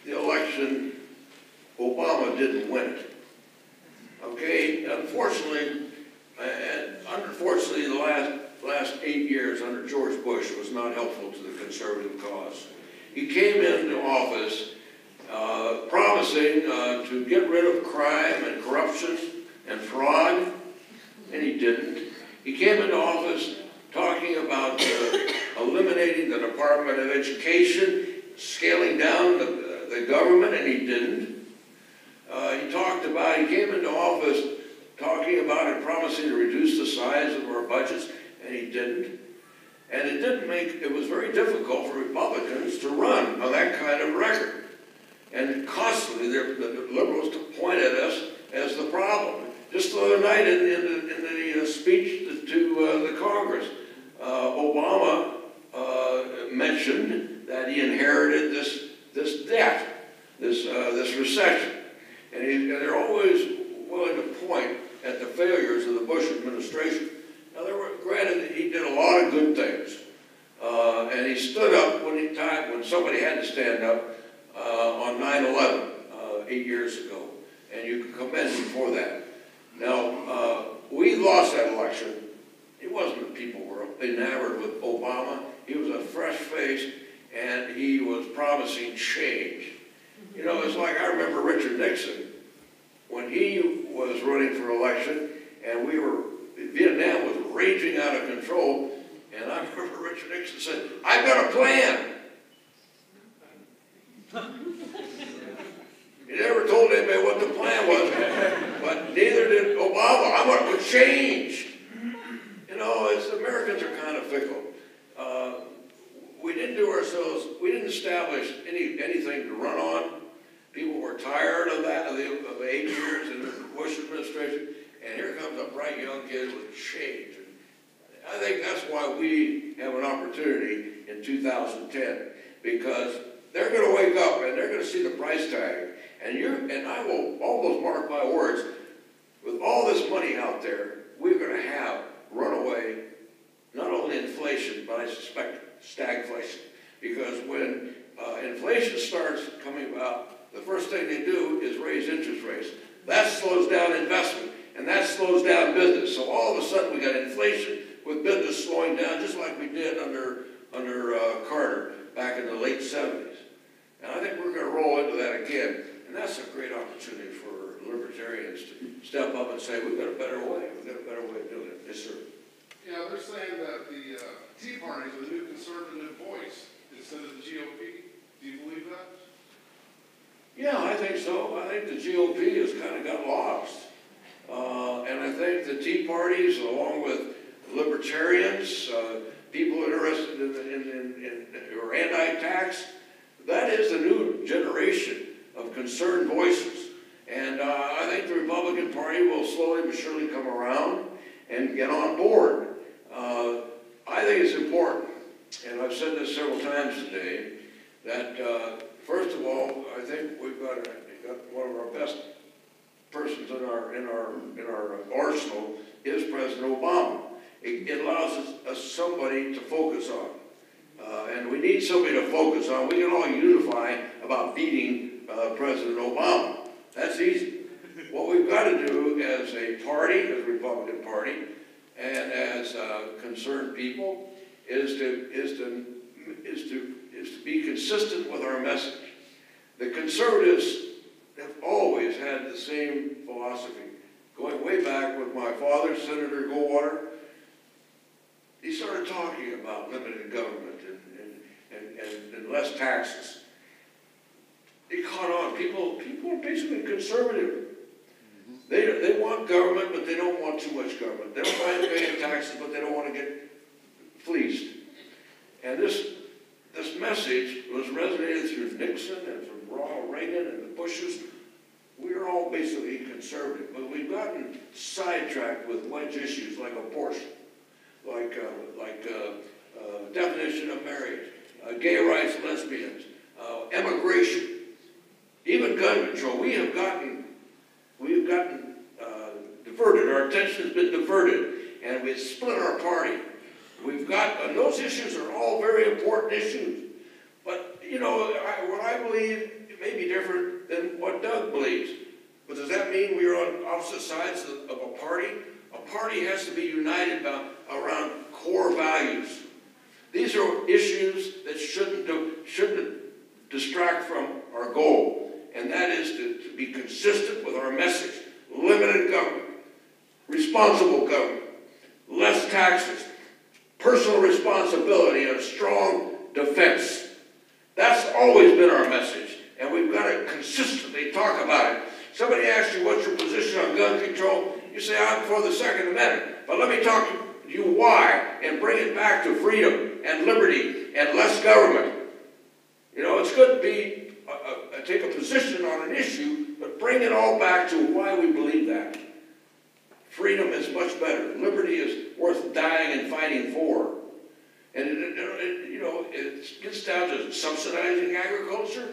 the election, Obama didn't win it. Okay, unfortunately, and unfortunately, the last 8 years under George Bush was not helpful to the conservative cause. He came into office promising to get rid of crime and corruption and fraud, and he didn't. He came into office talking about eliminating the Department of Education, scaling down the government, and he didn't. He came into office talking about and promising to reduce the size of our budgets, and he didn't. And it was very difficult for Republicans to run on that kind of record. And constantly, the liberals pointed at us as the problem. Just the other night in the speech to the Congress, Obama mentioned that he inherited this debt, this recession. And they're always willing to point at the failures of the Bush administration. Now, granted, he did a lot of good things. And he stood up when somebody had to stand up on 9/11 8 years ago. And you can commend him for that. Now, we lost that election. It wasn't that people were enamored with Obama. He was a fresh face, and he was promising change. You know, it's like I remember Richard Nixon when he was running for election, and Vietnam was raging out of control, and I remember Richard Nixon said, "I've got a plan." He never told anybody what the plan was, but neither did Obama. I want to change. You know, Americans are kind of fickle. We didn't establish anything to run on. People were tired of that, of the 8 years in the Bush administration, and here comes a bright young kid with change. And I think that's why we have an opportunity in 2010, because they're going to wake up and they're going to see the price tag. And I will almost mark my words, with all this money out there, we're going to have runaway, not only inflation, but I suspect stagflation. Because when inflation starts coming about, the first thing they do is raise interest rates. That slows down investment, and that slows down business. So all of a sudden we got inflation with business slowing down, just like we did under Carter back in the late 70s. And I think we're going to roll into that again. And that's a great opportunity for libertarians to step up and say, we've got a better way. We've got a better way of doing it. Yes, sir. Yeah, they're saying that the Tea Party is the new conservative voice instead of the GOP. Do you believe that? Yeah, I think so. I think the GOP has kind of got lost. And I think the Tea Parties, along with libertarians, people interested who are anti-tax, that is the new generation of concerned voices. And I think the Republican Party will slowly but surely come around and get on board. I think it's important, and I've said this several times today, that first of all, I think we've got one of our best persons in our arsenal is President Obama. It allows us somebody to focus on. And we need somebody to focus on. We can all unify about beating President Obama. That's easy. What we've got to do as a party, as a Republican Party, and as concerned people, is to be consistent with our message. The conservatives have always had the same philosophy. Going way back with my father, Senator Goldwater, he started talking about limited government and less taxes. It caught on. People are basically conservative. They want government, but they don't want too much government. They don't mind paying taxes, but they don't want to get fleeced. And this message was resonated through Nixon and from Ronald Reagan and the Bushes. We are all basically conservative, but we've gotten sidetracked with wedge issues like abortion, like definition of marriage, gay rights, lesbians, immigration, even gun control. We have gotten diverted. Our attention has been diverted, and we've split our party. And those issues are all very important issues. But, you know, what I believe, it may be mean we are on opposite sides of a party? A party has to be united around core values. These are issues that shouldn't distract from our goal, and that is to be consistent with our message. Limited government, responsible government, less taxes, personal responsibility, and a strong defense. That's always been our message, and we've got to consistently talk about it. Somebody asks you what's your position on gun control, you say, I'm for the Second Amendment. But let me talk to you why, and bring it back to freedom and liberty and less government. You know, it's good to be take a position on an issue, but bring it all back to why we believe that. Freedom is much better. Liberty is worth dying and fighting for. And it gets down to subsidizing agriculture.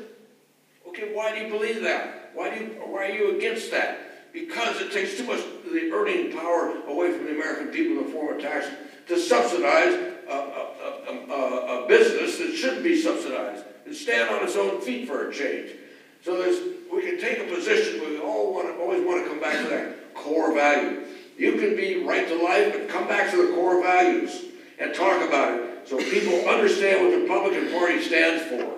Okay, why do you believe that? Why are you against that? Because it takes too much of the earning power away from the American people in the form of taxes to subsidize a business that shouldn't be subsidized and stand on its own feet for a change. So we can take a position, but we always want to come back to that core value. You can be right to life, but come back to the core values and talk about it so people understand what the Republican Party stands for.